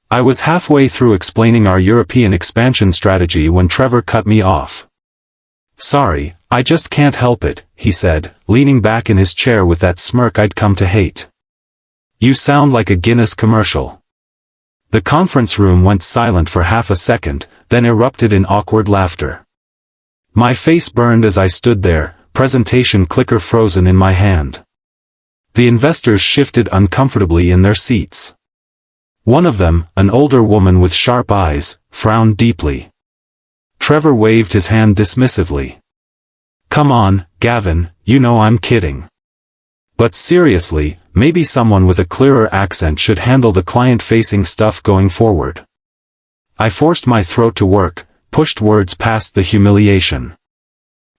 I was halfway through explaining our European expansion strategy when Trevor cut me off. "Sorry, I just can't help it," he said, leaning back in his chair with that smirk I'd come to hate. "You sound like a Guinness commercial." The conference room went silent for half a second, then erupted in awkward laughter. My face burned as I stood there, presentation clicker frozen in my hand. The investors shifted uncomfortably in their seats. One of them, an older woman with sharp eyes, frowned deeply. Trevor waved his hand dismissively. "Come on, Gavin, you know I'm kidding. But seriously, maybe someone with a clearer accent should handle the client-facing stuff going forward." I forced my throat to work, pushed words past the humiliation.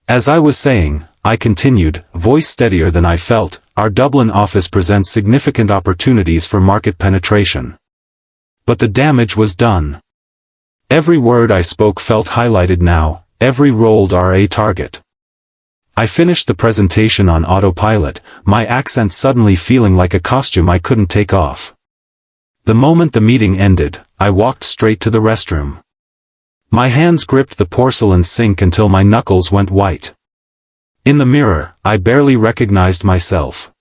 "As I was saying," I continued, voice steadier than I felt, "our Dublin office presents significant opportunities for market penetration. But the damage was done." Every word I spoke felt highlighted now, every rolled RA target. I finished the presentation on autopilot, my accent suddenly feeling like a costume I couldn't take off. The moment the meeting ended, I walked straight to the restroom. My hands gripped the porcelain sink until my knuckles went white. In the mirror, I barely recognized myself.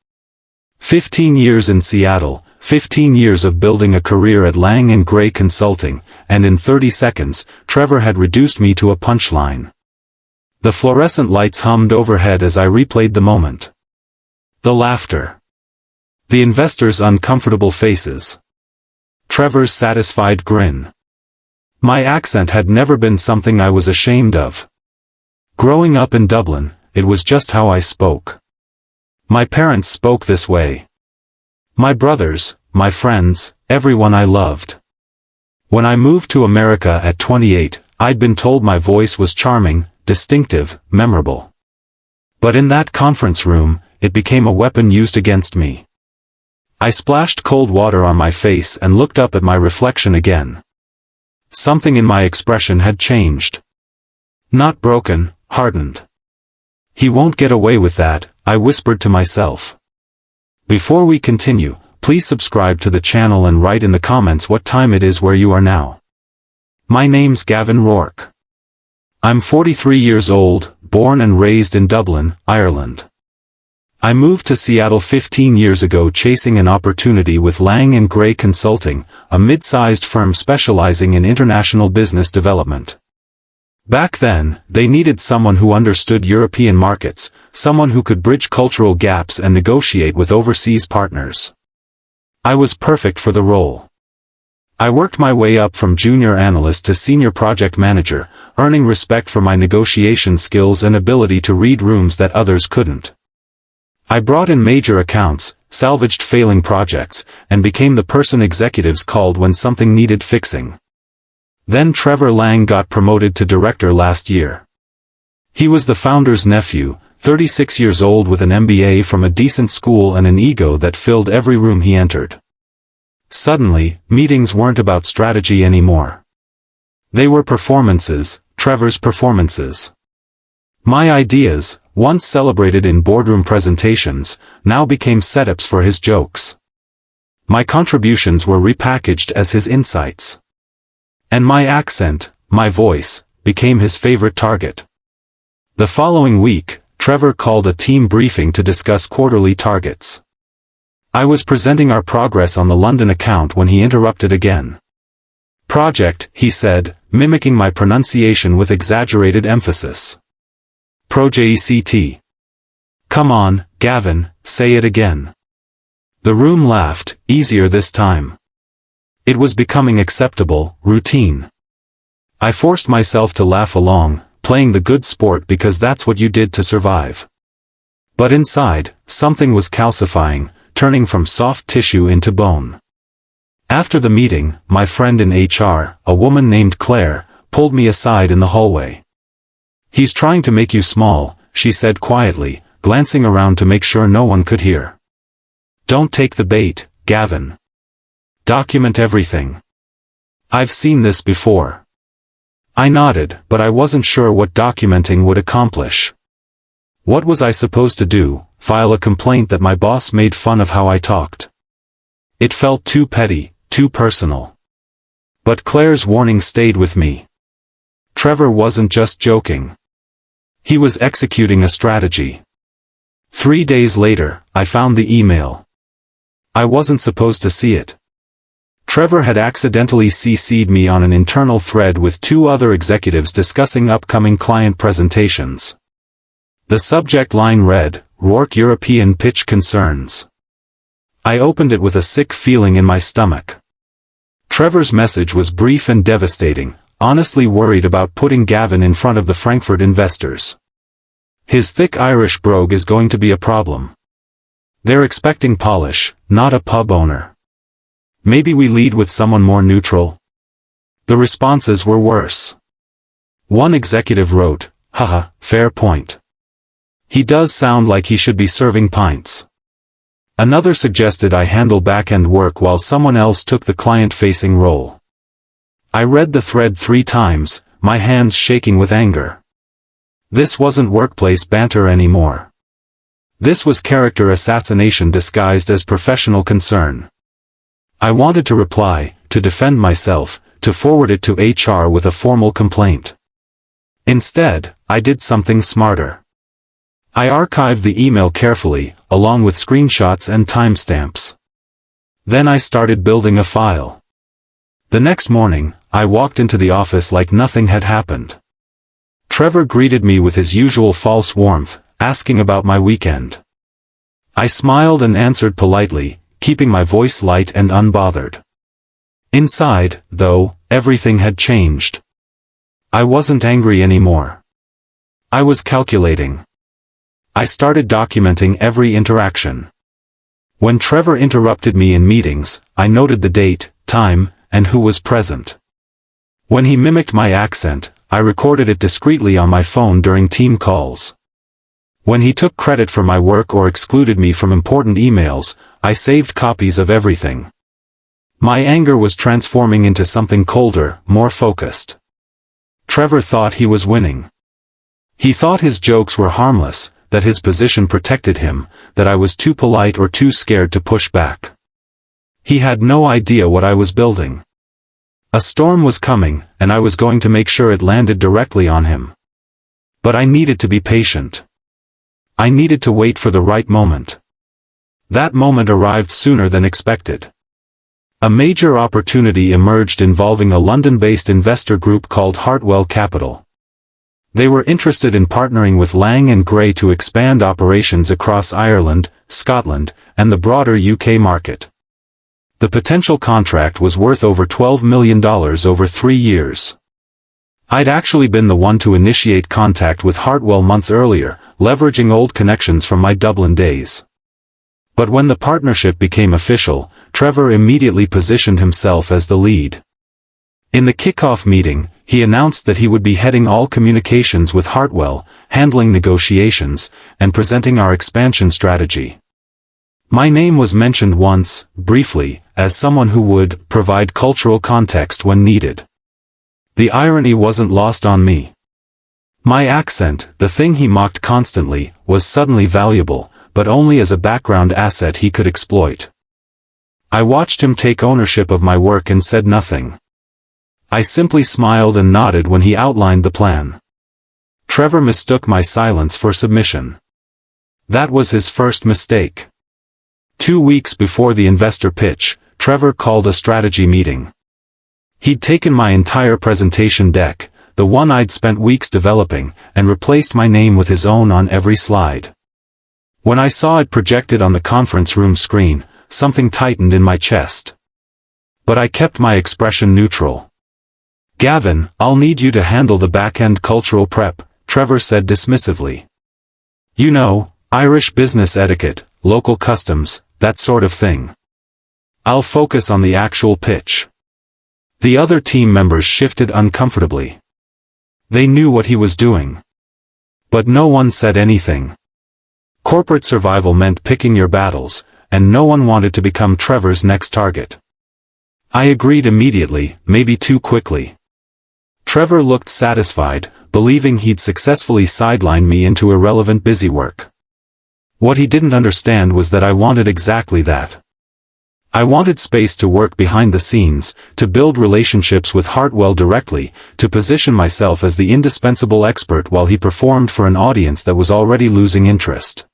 15 years in Seattle, 15 years of building a career at Lang & Gray Consulting, and in 30 seconds, Trevor had reduced me to a punchline. The fluorescent lights hummed overhead as I replayed the moment. The laughter. The investors' uncomfortable faces. Trevor's satisfied grin. My accent had never been something I was ashamed of. Growing up in Dublin, it was just how I spoke. My parents spoke this way. My brothers, my friends, everyone I loved. When I moved to America at 28, I'd been told my voice was charming, distinctive, memorable. But in that conference room, it became a weapon used against me. I splashed cold water on my face and looked up at my reflection again. Something in my expression had changed. Not broken, hardened. "He won't get away with that," I whispered to myself. Before we continue, please subscribe to the channel and write in the comments what time it is where you are now. My name's Gavin Rourke. I'm 43 years old, born and raised in Dublin, Ireland. I moved to Seattle 15 years ago chasing an opportunity with Lang & Gray Consulting, a mid-sized firm specializing in international business development. Back then, they needed someone who understood European markets, someone who could bridge cultural gaps and negotiate with overseas partners. I was perfect for the role. I worked my way up from junior analyst to senior project manager, earning respect for my negotiation skills and ability to read rooms that others couldn't. I brought in major accounts, salvaged failing projects, and became the person executives called when something needed fixing. Then Trevor Lang got promoted to director last year. He was the founder's nephew, 36 years old with an MBA from a decent school and an ego that filled every room he entered. Suddenly, meetings weren't about strategy anymore. They were performances, Trevor's performances. My ideas, once celebrated in boardroom presentations, now became setups for his jokes. My contributions were repackaged as his insights. And my accent, my voice, became his favorite target. The following week, Trevor called a team briefing to discuss quarterly targets. I was presenting our progress on the London account when he interrupted again. "Project," he said, mimicking my pronunciation with exaggerated emphasis. "Project." "Come on, Gavin, say it again." The room laughed, easier this time. It was becoming acceptable, routine. I forced myself to laugh along, playing the good sport because that's what you did to survive. But inside, something was calcifying, turning from soft tissue into bone. After the meeting, my friend in HR, a woman named Claire, pulled me aside in the hallway. "He's trying to make you small," she said quietly, glancing around to make sure no one could hear. "Don't take the bait, Gavin. Document everything." "I've seen this before." I nodded, but I wasn't sure what documenting would accomplish. What was I supposed to do, file a complaint that my boss made fun of how I talked? It felt too petty, too personal. But Claire's warning stayed with me. Trevor wasn't just joking. He was executing a strategy. 3 days later, I found the email. I wasn't supposed to see it. Trevor had accidentally CC'd me on an internal thread with 2 other executives discussing upcoming client presentations. The subject line read, "Rourke European Pitch Concerns." I opened it with a sick feeling in my stomach. Trevor's message was brief and devastating, honestly worried about putting Gavin in front of the Frankfurt investors. His thick Irish brogue is going to be a problem. They're expecting polish, not a pub owner. Maybe we lead with someone more neutral? The responses were worse. One executive wrote, "Haha, fair point. He does sound like he should be serving pints." Another suggested I handle back-end work while someone else took the client-facing role. I read the thread 3 times, my hands shaking with anger. This wasn't workplace banter anymore. This was character assassination disguised as professional concern. I wanted to reply, to defend myself, to forward it to HR with a formal complaint. Instead, I did something smarter. I archived the email carefully, along with screenshots and timestamps. Then I started building a file. The next morning, I walked into the office like nothing had happened. Trevor greeted me with his usual false warmth, asking about my weekend. I smiled and answered politely, keeping my voice light and unbothered. Inside, though, everything had changed. I wasn't angry anymore. I was calculating. I started documenting every interaction. When Trevor interrupted me in meetings, I noted the date, time, and who was present. When he mimicked my accent, I recorded it discreetly on my phone during team calls. When he took credit for my work or excluded me from important emails, I saved copies of everything. My anger was transforming into something colder, more focused. Trevor thought he was winning. He thought his jokes were harmless, that his position protected him, that I was too polite or too scared to push back. He had no idea what I was building. A storm was coming, and I was going to make sure it landed directly on him. But I needed to be patient. I needed to wait for the right moment. That moment arrived sooner than expected. A major opportunity emerged involving a London-based investor group called Hartwell Capital. They were interested in partnering with Lang & Gray to expand operations across Ireland, Scotland, and the broader UK market. The potential contract was worth over $12 million over 3 years. I'd actually been the one to initiate contact with Hartwell months earlier, leveraging old connections from my Dublin days. But when the partnership became official, Trevor immediately positioned himself as the lead. In the kickoff meeting, he announced that he would be heading all communications with Hartwell, handling negotiations, and presenting our expansion strategy. My name was mentioned once, briefly, as someone who would provide cultural context when needed. The irony wasn't lost on me. My accent, the thing he mocked constantly, was suddenly valuable, but only as a background asset he could exploit. I watched him take ownership of my work and said nothing. I simply smiled and nodded when he outlined the plan. Trevor mistook my silence for submission. That was his first mistake. 2 weeks before the investor pitch, Trevor called a strategy meeting. He'd taken my entire presentation deck, the one I'd spent weeks developing, and replaced my name with his own on every slide. When I saw it projected on the conference room screen, something tightened in my chest. But I kept my expression neutral. "Gavin, I'll need you to handle the back-end cultural prep," Trevor said dismissively. "You know, Irish business etiquette, local customs, that sort of thing. I'll focus on the actual pitch." The other team members shifted uncomfortably. They knew what he was doing. But no one said anything. Corporate survival meant picking your battles, and no one wanted to become Trevor's next target. I agreed immediately, maybe too quickly. Trevor looked satisfied, believing he'd successfully sidelined me into irrelevant busywork. What he didn't understand was that I wanted exactly that. I wanted space to work behind the scenes, to build relationships with Hartwell directly, to position myself as the indispensable expert while he performed for an audience that was already losing interest.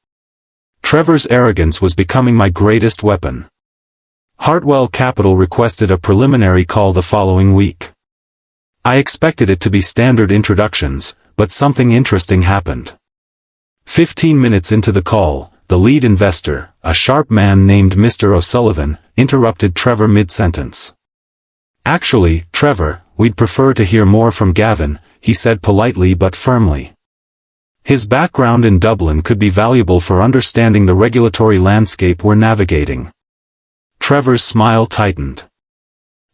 Trevor's arrogance was becoming my greatest weapon. Hartwell Capital requested a preliminary call the following week. I expected it to be standard introductions, but something interesting happened. 15 minutes into the call, the lead investor, a sharp man named Mr. O'Sullivan, interrupted Trevor mid-sentence. "Actually, Trevor, we'd prefer to hear more from Gavin," he said politely but firmly. His background in Dublin could be valuable for understanding the regulatory landscape we're navigating. Trevor's smile tightened.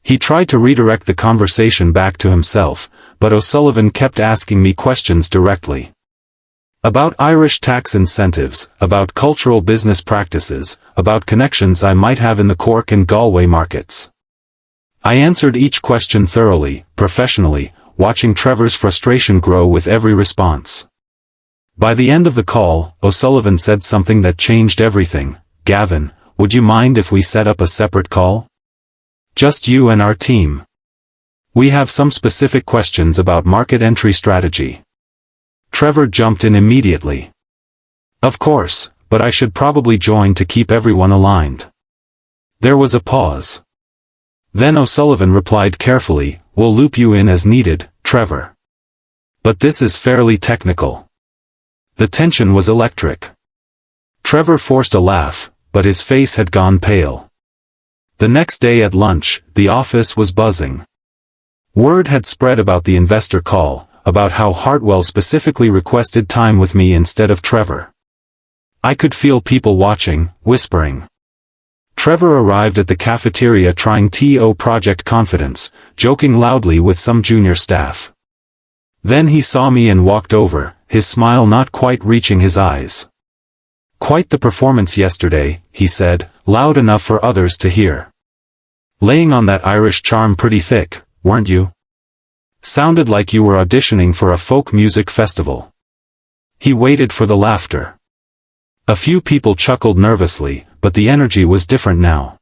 He tried to redirect the conversation back to himself, but O'Sullivan kept asking me questions directly. About Irish tax incentives, about cultural business practices, about connections I might have in the Cork and Galway markets. I answered each question thoroughly, professionally, watching Trevor's frustration grow with every response. By the end of the call, O'Sullivan said something that changed everything. "Gavin, would you mind if we set up a separate call? Just you and our team. We have some specific questions about market entry strategy." Trevor jumped in immediately. "Of course, but I should probably join to keep everyone aligned." There was a pause. Then O'Sullivan replied carefully, "We'll loop you in as needed, Trevor. But this is fairly technical." The tension was electric. Trevor forced a laugh, but his face had gone pale. The next day at lunch, the office was buzzing. Word had spread about the investor call, about how Hartwell specifically requested time with me instead of Trevor. I could feel people watching, whispering. Trevor arrived at the cafeteria trying to Project Confidence, joking loudly with some junior staff. Then he saw me and walked over, his smile not quite reaching his eyes. "Quite the performance yesterday," he said, loud enough for others to hear. "Laying on that Irish charm pretty thick, weren't you? Sounded like you were auditioning for a folk music festival." He waited for the laughter. A few people chuckled nervously, but the energy was different now.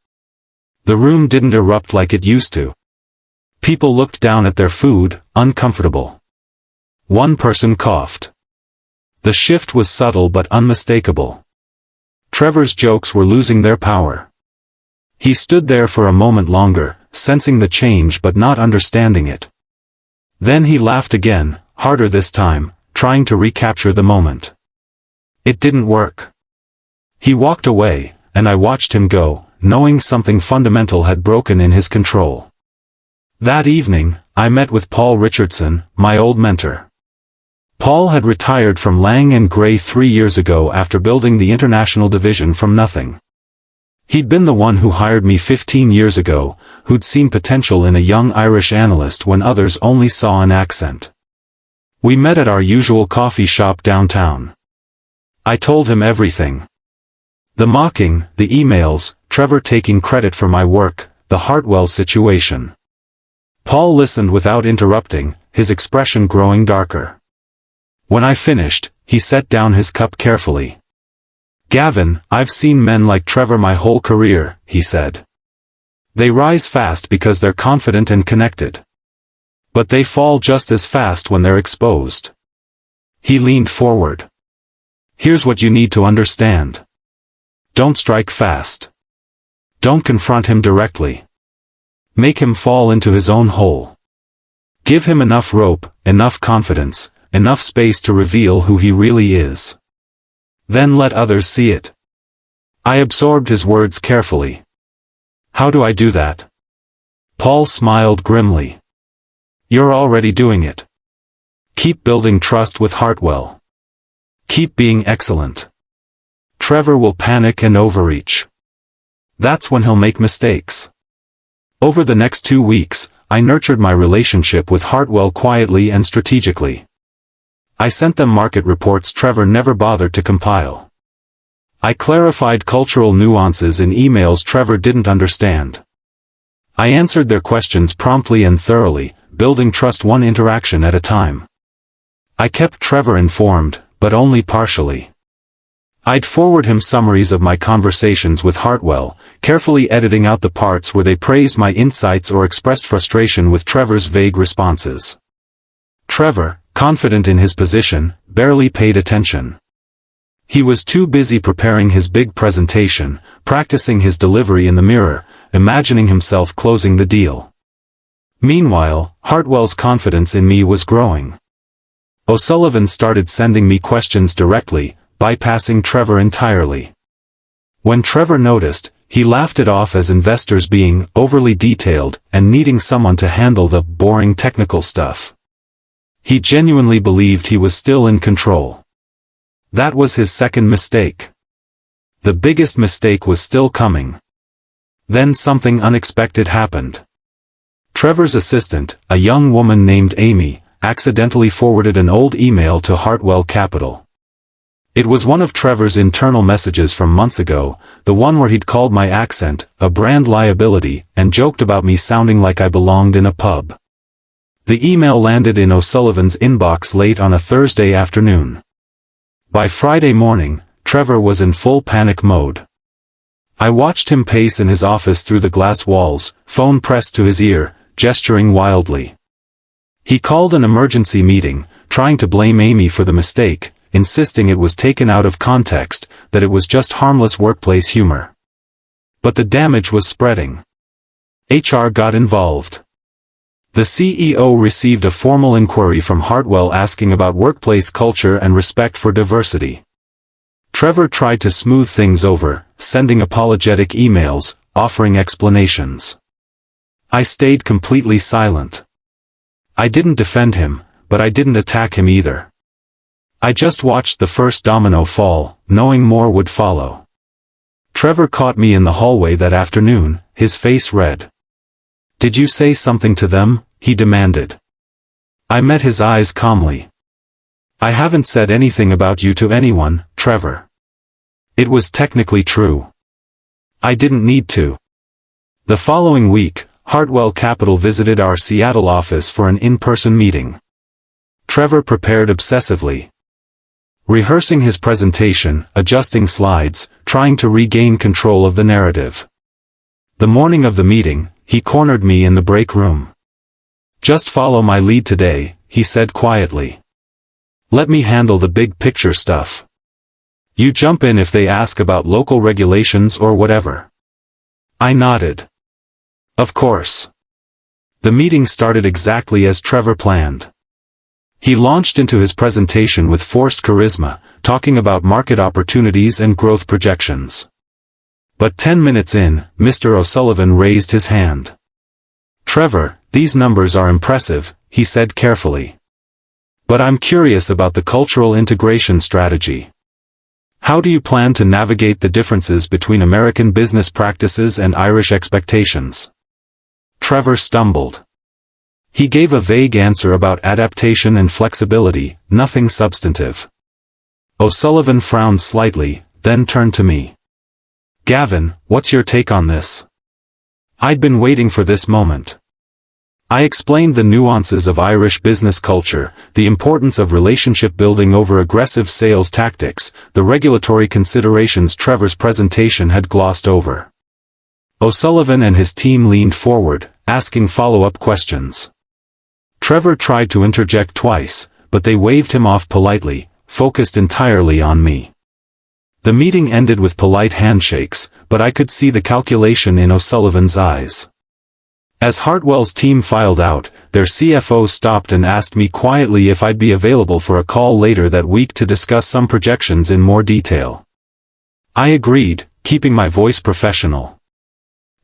The room didn't erupt like it used to. People looked down at their food, uncomfortable. One person coughed. The shift was subtle but unmistakable. Trevor's jokes were losing their power. He stood there for a moment longer, sensing the change but not understanding it. Then he laughed again, harder this time, trying to recapture the moment. It didn't work. He walked away, and I watched him go, knowing something fundamental had broken in his control. That evening, I met with Paul Richardson, my old mentor. Paul had retired from Lang & Gray 3 years ago after building the international division from nothing. He'd been the one who hired me 15 years ago, who'd seen potential in a young Irish analyst when others only saw an accent. We met at our usual coffee shop downtown. I told him everything. The mocking, the emails, Trevor taking credit for my work, the Hartwell situation. Paul listened without interrupting, his expression growing darker. When I finished, he set down his cup carefully. "Gavin, I've seen men like Trevor my whole career," he said. "They rise fast because they're confident and connected. But they fall just as fast when they're exposed." He leaned forward. "Here's what you need to understand. Don't strike fast. Don't confront him directly. Make him fall into his own hole. Give him enough rope, enough confidence, enough space to reveal who he really is. Then let others see it." I absorbed his words carefully. "How do I do that?" Paul smiled grimly. "You're already doing it. Keep building trust with Hartwell. Keep being excellent. Trevor will panic and overreach. That's when he'll make mistakes." Over the next 2 weeks, I nurtured my relationship with Hartwell quietly and strategically. I sent them market reports Trevor never bothered to compile. I clarified cultural nuances in emails Trevor didn't understand. I answered their questions promptly and thoroughly, building trust one interaction at a time. I kept Trevor informed, but only partially. I'd forward him summaries of my conversations with Hartwell, carefully editing out the parts where they praised my insights or expressed frustration with Trevor's vague responses. Trevor, confident in his position, barely paid attention. He was too busy preparing his big presentation, practicing his delivery in the mirror, imagining himself closing the deal. Meanwhile, Hartwell's confidence in me was growing. O'Sullivan started sending me questions directly, bypassing Trevor entirely. When Trevor noticed, he laughed it off as investors being overly detailed and needing someone to handle the boring technical stuff. He genuinely believed he was still in control. That was his second mistake. The biggest mistake was still coming. Then something unexpected happened. Trevor's assistant, a young woman named Amy, accidentally forwarded an old email to Hartwell Capital. It was one of Trevor's internal messages from months ago, the one where he'd called my accent a brand liability and joked about me sounding like I belonged in a pub. The email landed in O'Sullivan's inbox late on a Thursday afternoon. By Friday morning, Trevor was in full panic mode. I watched him pace in his office through the glass walls, phone pressed to his ear, gesturing wildly. He called an emergency meeting, trying to blame Amy for the mistake, insisting it was taken out of context, that it was just harmless workplace humor. But the damage was spreading. HR got involved. The CEO received a formal inquiry from Hartwell asking about workplace culture and respect for diversity. Trevor tried to smooth things over, sending apologetic emails, offering explanations. I stayed completely silent. I didn't defend him, but I didn't attack him either. I just watched the first domino fall, knowing more would follow. Trevor caught me in the hallway that afternoon, his face red. "Did you say something to them?" he demanded. I met his eyes calmly. "I haven't said anything about you to anyone, Trevor." It was technically true. I didn't need to. The following week, Hartwell Capital visited our Seattle office for an in-person meeting. Trevor prepared obsessively. Rehearsing his presentation, adjusting slides, trying to regain control of the narrative. The morning of the meeting, he cornered me in the break room. "Just follow my lead today," he said quietly. "Let me handle the big picture stuff. You jump in if they ask about local regulations or whatever." I nodded. Of course. The meeting started exactly as Trevor planned. He launched into his presentation with forced charisma, talking about market opportunities and growth projections. But 10 minutes in, Mr. O'Sullivan raised his hand. "Trevor, these numbers are impressive," he said carefully. "But I'm curious about the cultural integration strategy. How do you plan to navigate the differences between American business practices and Irish expectations?" Trevor stumbled. He gave a vague answer about adaptation and flexibility, nothing substantive. O'Sullivan frowned slightly, then turned to me. "Gavin, what's your take on this?" I'd been waiting for this moment. I explained the nuances of Irish business culture, the importance of relationship building over aggressive sales tactics, the regulatory considerations Trevor's presentation had glossed over. O'Sullivan and his team leaned forward, asking follow-up questions. Trevor tried to interject twice, but they waved him off politely, focused entirely on me. The meeting ended with polite handshakes, but I could see the calculation in O'Sullivan's eyes. As Hartwell's team filed out, their CFO stopped and asked me quietly if I'd be available for a call later that week to discuss some projections in more detail. I agreed, keeping my voice professional.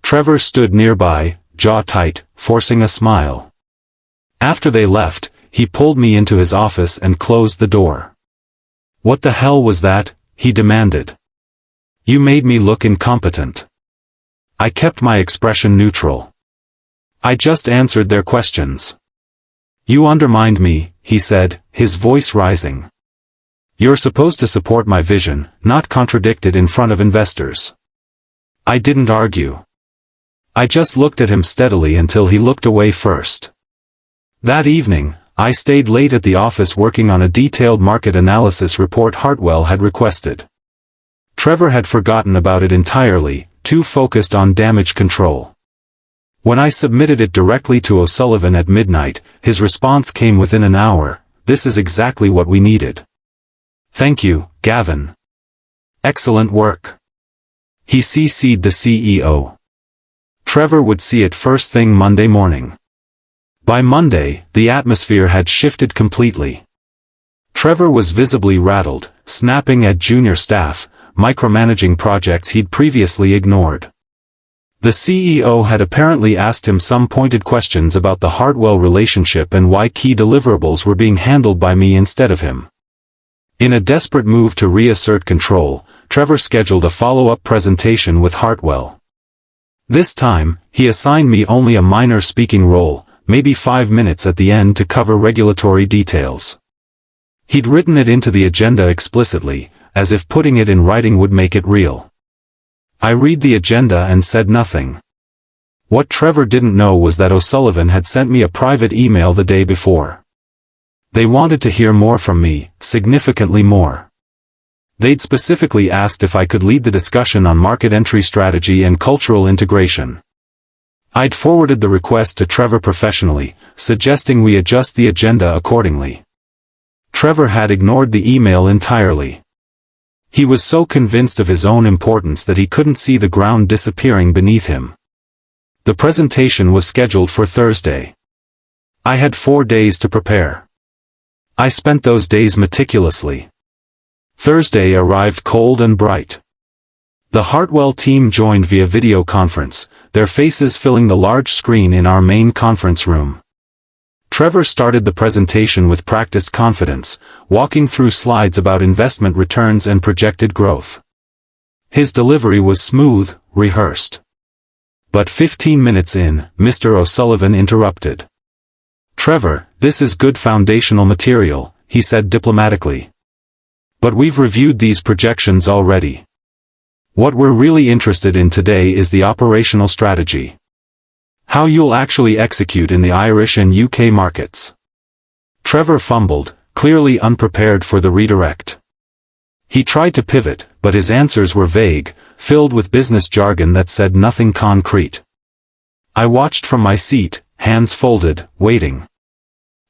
Trevor stood nearby, jaw tight, forcing a smile. After they left, he pulled me into his office and closed the door. "What the hell was that?" he demanded. "You made me look incompetent." I kept my expression neutral. "I just answered their questions." "You undermined me," he said, his voice rising. "You're supposed to support my vision, not contradict it in front of investors." I didn't argue. I just looked at him steadily until he looked away first. That evening, I stayed late at the office working on a detailed market analysis report Hartwell had requested. Trevor had forgotten about it entirely, too focused on damage control. When I submitted it directly to O'Sullivan at midnight, his response came within an hour. "This is exactly what we needed. Thank you, Gavin. Excellent work." He CC'd the CEO. Trevor would see it first thing Monday morning. By Monday, the atmosphere had shifted completely. Trevor was visibly rattled, snapping at junior staff, micromanaging projects he'd previously ignored. The CEO had apparently asked him some pointed questions about the Hartwell relationship and why key deliverables were being handled by me instead of him. In a desperate move to reassert control, Trevor scheduled a follow-up presentation with Hartwell. This time, he assigned me only a minor speaking role, maybe 5 minutes at the end to cover regulatory details. He'd written it into the agenda explicitly, as if putting it in writing would make it real. I read the agenda and said nothing. What Trevor didn't know was that O'Sullivan had sent me a private email the day before. They wanted to hear more from me, significantly more. They'd specifically asked if I could lead the discussion on market entry strategy and cultural integration. I'd forwarded the request to Trevor professionally, suggesting we adjust the agenda accordingly. Trevor had ignored the email entirely. He was so convinced of his own importance that he couldn't see the ground disappearing beneath him. The presentation was scheduled for Thursday. I had 4 days to prepare. I spent those days meticulously. Thursday arrived cold and bright. The Hartwell team joined via video conference, their faces filling the large screen in our main conference room. Trevor started the presentation with practiced confidence, walking through slides about investment returns and projected growth. His delivery was smooth, rehearsed. But 15 minutes in, Mr. O'Sullivan interrupted. "Trevor, this is good foundational material," he said diplomatically. "But we've reviewed these projections already. What we're really interested in today is the operational strategy. How you'll actually execute in the Irish and UK markets." Trevor fumbled, clearly unprepared for the redirect. He tried to pivot, but his answers were vague, filled with business jargon that said nothing concrete. I watched from my seat, hands folded, waiting.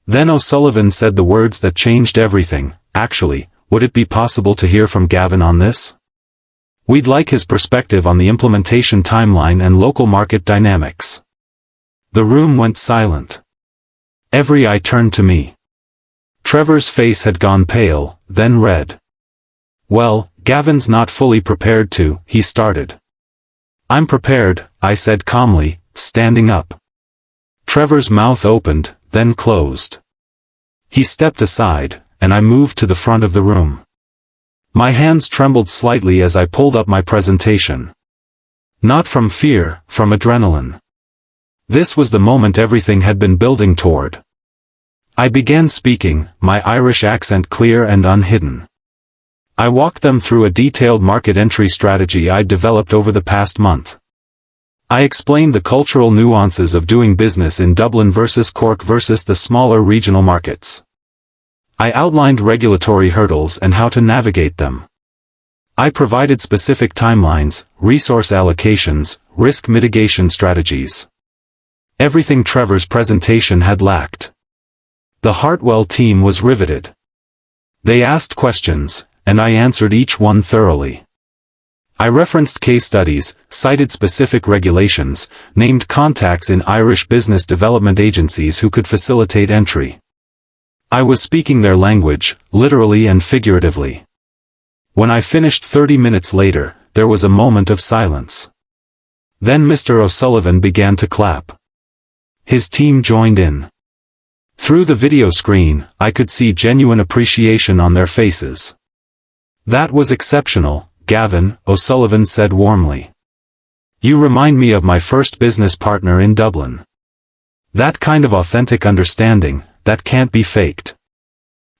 Then O'Sullivan said the words that changed everything. "Actually, would it be possible to hear from Gavin on this? We'd like his perspective on the implementation timeline and local market dynamics." The room went silent. Every eye turned to me. Trevor's face had gone pale, then red. "Well, Gavin's not fully prepared to," he started. "I'm prepared," I said calmly, standing up. Trevor's mouth opened, then closed. He stepped aside, and I moved to the front of the room. My hands trembled slightly as I pulled up my presentation. Not from fear, from adrenaline. This was the moment everything had been building toward. I began speaking, my Irish accent clear and unhidden. I walked them through a detailed market entry strategy I'd developed over the past month. I explained the cultural nuances of doing business in Dublin versus Cork versus the smaller regional markets. I outlined regulatory hurdles and how to navigate them. I provided specific timelines, resource allocations, risk mitigation strategies. Everything Trevor's presentation had lacked. The Hartwell team was riveted. They asked questions, and I answered each one thoroughly. I referenced case studies, cited specific regulations, named contacts in Irish business development agencies who could facilitate entry. I was speaking their language, literally and figuratively. When I finished 30 minutes later, there was a moment of silence. Then Mr. O'Sullivan began to clap. His team joined in. Through the video screen, I could see genuine appreciation on their faces. "That was exceptional, Gavin," O'Sullivan said warmly. "You remind me of my first business partner in Dublin. That kind of authentic understanding, that can't be faked."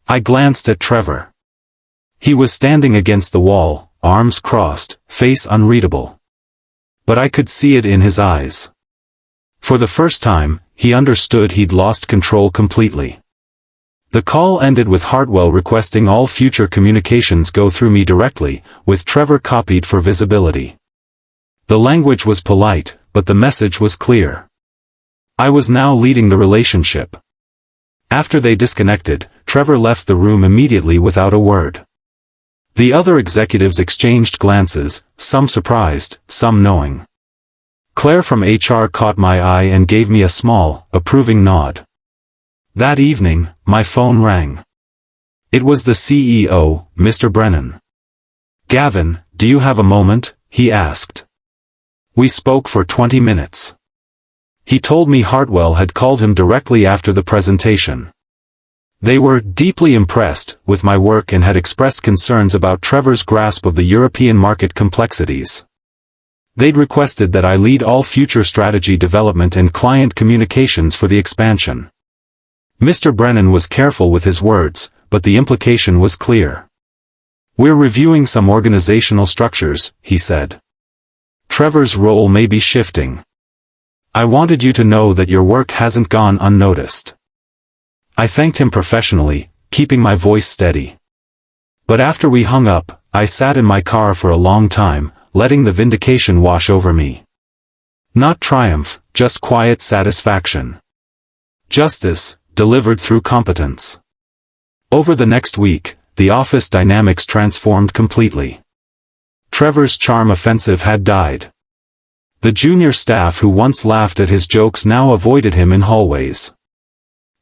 I glanced at Trevor. He was standing against the wall, arms crossed, face unreadable. But I could see it in his eyes. For the first time, he understood he'd lost control completely. The call ended with Hartwell requesting all future communications go through me directly, with Trevor copied for visibility. The language was polite, but the message was clear. I was now leading the relationship. After they disconnected, Trevor left the room immediately without a word. The other executives exchanged glances, some surprised, some knowing. Claire from HR caught my eye and gave me a small, approving nod. That evening, my phone rang. It was the CEO, Mr. Brennan. "Gavin, do you have a moment?" he asked. We spoke for 20 minutes. He told me Hartwell had called him directly after the presentation. They were deeply impressed with my work and had expressed concerns about Trevor's grasp of the European market complexities. They'd requested that I lead all future strategy development and client communications for the expansion. Mr. Brennan was careful with his words, but the implication was clear. "We're reviewing some organizational structures," he said. "Trevor's role may be shifting. I wanted you to know that your work hasn't gone unnoticed." I thanked him professionally, keeping my voice steady. But after we hung up, I sat in my car for a long time, letting the vindication wash over me. Not triumph, just quiet satisfaction. Justice, delivered through competence. Over the next week, the office dynamics transformed completely. Trevor's charm offensive had died. The junior staff who once laughed at his jokes now avoided him in hallways.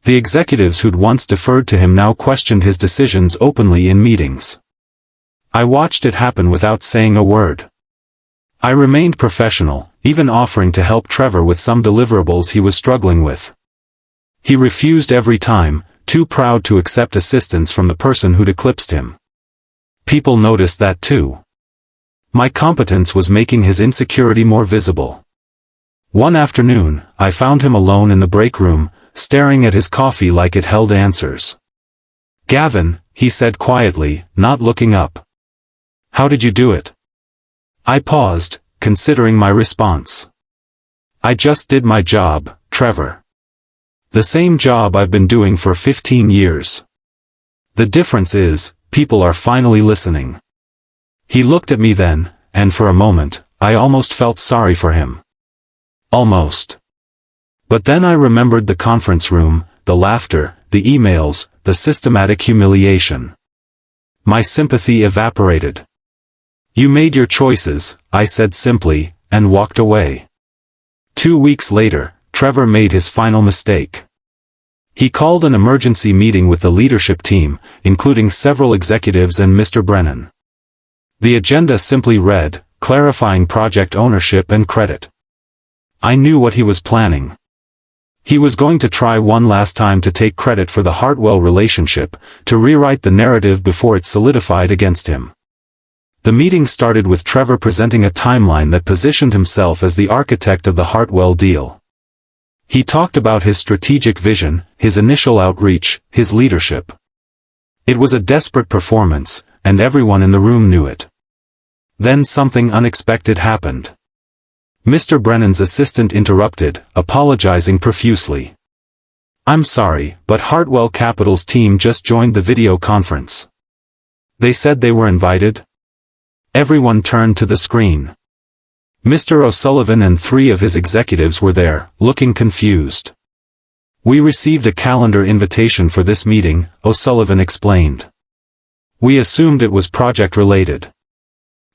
The executives who'd once deferred to him now questioned his decisions openly in meetings. I watched it happen without saying a word. I remained professional, even offering to help Trevor with some deliverables he was struggling with. He refused every time, too proud to accept assistance from the person who'd eclipsed him. People noticed that too. My competence was making his insecurity more visible. One afternoon, I found him alone in the break room, staring at his coffee like it held answers. "Gavin," he said quietly, not looking up. "How did you do it?" I paused, considering my response. "I just did my job, Trevor. The same job I've been doing for 15 years. The difference is, people are finally listening." He looked at me then, and for a moment, I almost felt sorry for him. Almost. But then I remembered the conference room, the laughter, the emails, the systematic humiliation. My sympathy evaporated. "You made your choices," I said simply, and walked away. 2 weeks later, Trevor made his final mistake. He called an emergency meeting with the leadership team, including several executives and Mr. Brennan. The agenda simply read, clarifying project ownership and credit. I knew what he was planning. He was going to try one last time to take credit for the Hartwell relationship, to rewrite the narrative before it solidified against him. The meeting started with Trevor presenting a timeline that positioned himself as the architect of the Hartwell deal. He talked about his strategic vision, his initial outreach, his leadership. It was a desperate performance, and everyone in the room knew it. Then something unexpected happened. Mr. Brennan's assistant interrupted, apologizing profusely. "I'm sorry, but Hartwell Capital's team just joined the video conference. They said they were invited?" Everyone turned to the screen. Mr. O'Sullivan and 3 of his executives were there, looking confused. "We received a calendar invitation for this meeting," O'Sullivan explained. "We assumed it was project-related."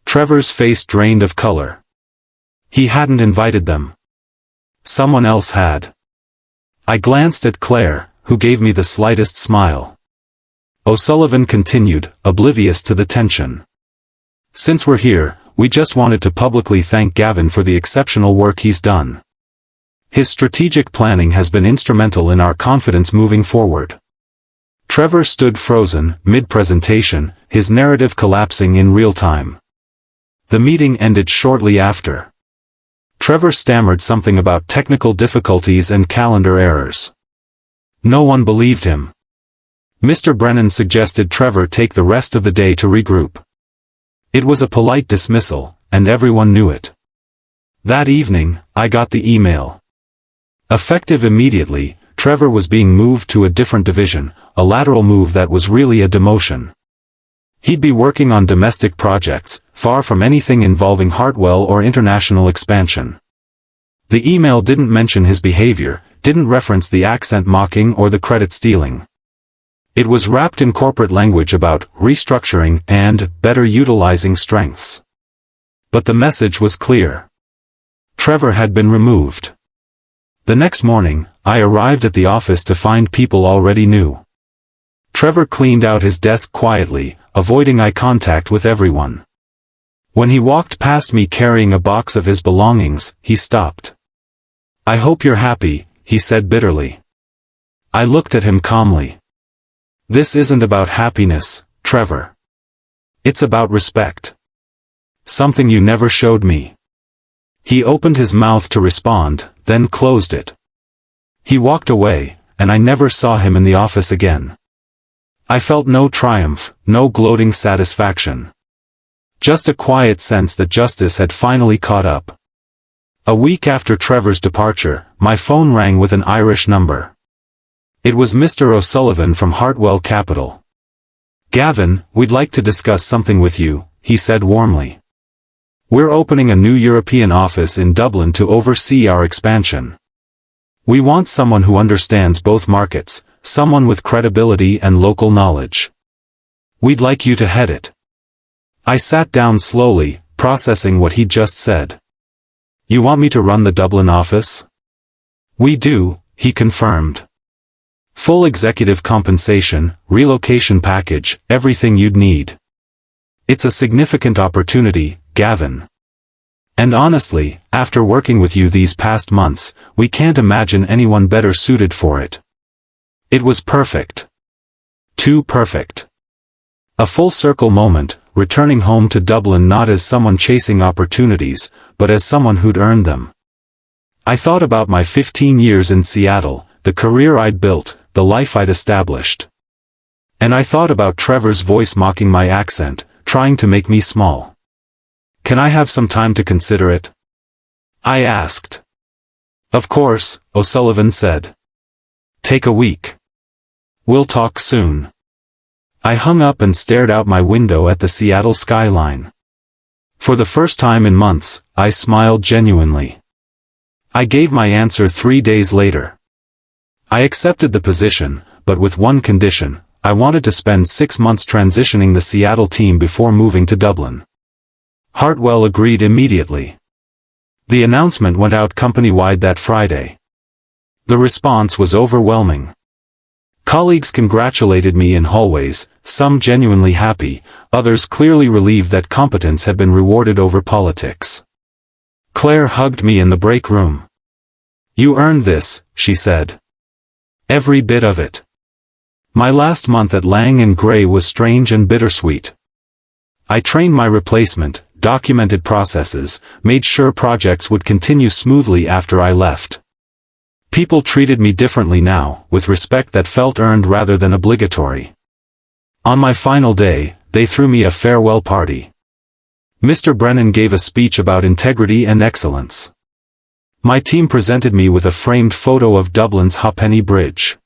Trevor's face drained of color. He hadn't invited them. Someone else had. I glanced at Claire, who gave me the slightest smile. O'Sullivan continued, oblivious to the tension. "Since we're here, we just wanted to publicly thank Gavin for the exceptional work he's done. His strategic planning has been instrumental in our confidence moving forward." Trevor stood frozen, mid-presentation, his narrative collapsing in real time. The meeting ended shortly after. Trevor stammered something about technical difficulties and calendar errors. No one believed him. Mr. Brennan suggested Trevor take the rest of the day to regroup. It was a polite dismissal, and everyone knew it. That evening, I got the email. Effective immediately, Trevor was being moved to a different division, a lateral move that was really a demotion. He'd be working on domestic projects, far from anything involving Hartwell or international expansion. The email didn't mention his behavior, didn't reference the accent mocking or the credit stealing. It was wrapped in corporate language about restructuring and better utilizing strengths. But the message was clear. Trevor had been removed. The next morning, I arrived at the office to find people already knew. Trevor cleaned out his desk quietly, avoiding eye contact with everyone. When he walked past me carrying a box of his belongings, he stopped. "I hope you're happy," he said bitterly. I looked at him calmly. "This isn't about happiness, Trevor. It's about respect. Something you never showed me." He opened his mouth to respond, then closed it. He walked away, and I never saw him in the office again. I felt no triumph, no gloating satisfaction. Just a quiet sense that justice had finally caught up. A week after Trevor's departure, my phone rang with an Irish number. It was Mr. O'Sullivan from Hartwell Capital. "Gavin, we'd like to discuss something with you," he said warmly. "We're opening a new European office in Dublin to oversee our expansion. We want someone who understands both markets, someone with credibility and local knowledge. We'd like you to head it." I sat down slowly, processing what he'd just said. "You want me to run the Dublin office?" "We do," he confirmed. "Full executive compensation, relocation package, everything you'd need. It's a significant opportunity, Gavin. And honestly, after working with you these past months, we can't imagine anyone better suited for it." It was perfect. Too perfect. A full-circle moment, returning home to Dublin not as someone chasing opportunities, but as someone who'd earned them. I thought about my 15 years in Seattle, the career I'd built, the life I'd established. And I thought about Trevor's voice mocking my accent, trying to make me small. "Can I have some time to consider it?" I asked. "Of course," O'Sullivan said. "Take a week. We'll talk soon." I hung up and stared out my window at the Seattle skyline. For the first time in months, I smiled genuinely. I gave my answer 3 days later. I accepted the position, but with one condition: I wanted to spend 6 months transitioning the Seattle team before moving to Dublin. Hartwell agreed immediately. The announcement went out company-wide that Friday. The response was overwhelming. Colleagues congratulated me in hallways, some genuinely happy, others clearly relieved that competence had been rewarded over politics. Claire hugged me in the break room. "You earned this," she said. "Every bit of it." My last month at Lang & Gray was strange and bittersweet. I trained my replacement, documented processes, made sure projects would continue smoothly after I left. People treated me differently now, with respect that felt earned rather than obligatory. On my final day, they threw me a farewell party. Mr. Brennan gave a speech about integrity and excellence. My team presented me with a framed photo of Dublin's Ha'penny Bridge.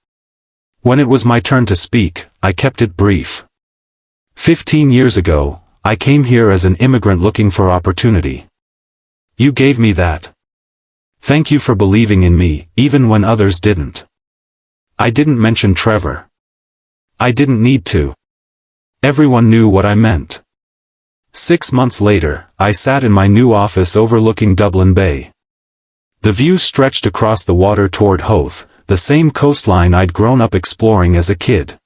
When it was my turn to speak, I kept it brief. 15 years ago, I came here as an immigrant looking for opportunity. You gave me that. Thank you for believing in me, even when others didn't. I didn't mention Trevor. I didn't need to. Everyone knew what I meant. 6 months later, I sat in my new office overlooking Dublin Bay. The view stretched across the water toward Howth, the same coastline I'd grown up exploring as a kid.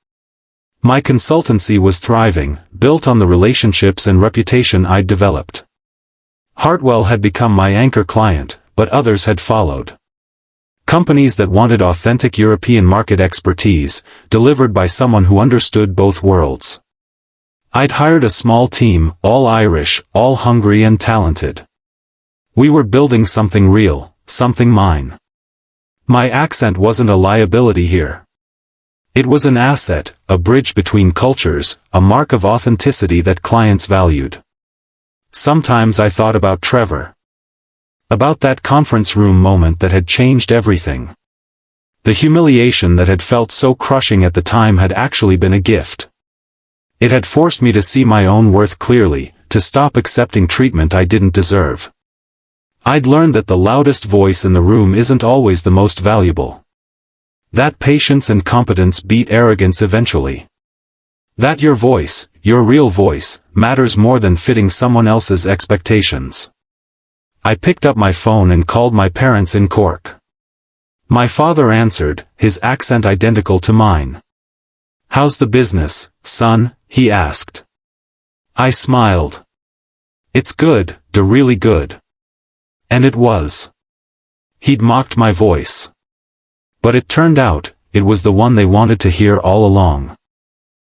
My consultancy was thriving, built on the relationships and reputation I'd developed. Hartwell had become my anchor client, but others had followed. Companies that wanted authentic European market expertise, delivered by someone who understood both worlds. I'd hired a small team, all Irish, all hungry and talented. We were building something real, something mine. My accent wasn't a liability here. It was an asset, a bridge between cultures, a mark of authenticity that clients valued. Sometimes I thought about Trevor. About that conference room moment that had changed everything. The humiliation that had felt so crushing at the time had actually been a gift. It had forced me to see my own worth clearly, to stop accepting treatment I didn't deserve. I'd learned that the loudest voice in the room isn't always the most valuable. That patience and competence beat arrogance eventually. That your voice, your real voice, matters more than fitting someone else's expectations. I picked up my phone and called my parents in Cork. My father answered, his accent identical to mine. "How's the business, son?" he asked. I smiled. "It's good, really good." And it was. He'd mocked my voice. But it turned out, it was the one they wanted to hear all along.